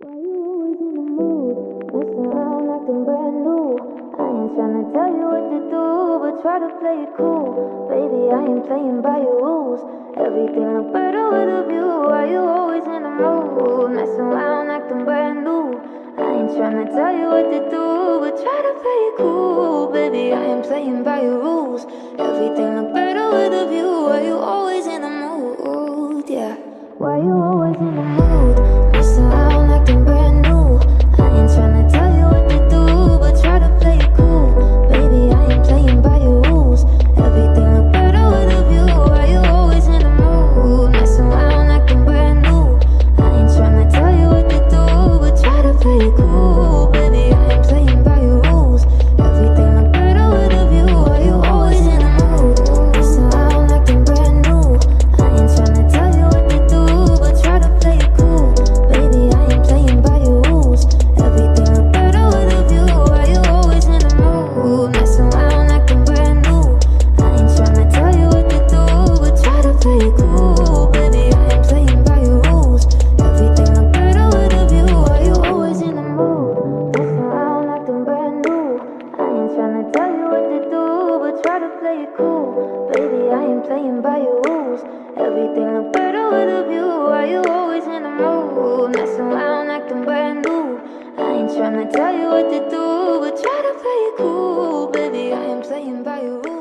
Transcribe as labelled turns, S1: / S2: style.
S1: Why you always in the mood? Messing around acting brand new. I ain't tryna tell you what to do, but try to play it cool. Baby, I ain't playing by your rules. Everything look better with a view. Why you always in the mood? Messing around acting brand new. I ain't tryna tell you what to do, but try to play it cool. Baby, I ain't playing by your rules. Everything look better with a view. Why you always in the mood? Yeah. Why you always in the mood? Messing around acting brand new. I ain't tryna tell you what to do, but try to play it cool. Baby, I ain't playing by your rules. Everything look better with a view. Why you always in the mood? Messing around acting brand new. I ain't tryna tell you what to do, but try to play it cool. Baby, I ain't playing by your rules. Everything look better with a view. Why you always in the mood? Messing around acting brand new. I ain't tryna tell you what to do, but try to play it cool. Baby, I ain't playing by your rules. Everything look better with a view. Why you always in the mood? Messing around acting brand new. I ain't tryna tell you what to do, but try to play it cool. Baby, I ain't playing by your rules. Everything look better with a view. Why you always in the mood? Messing around acting brand new. I ain't tryna tell you what to do, but try to play it cool. Baby, I ain't playing by your rules. Everything look better with a view. Why you always in the mood? Messing around acting brand new. I ain't tryna tell you what to do, but try to play it cool. Baby, I ain't playing by your rules.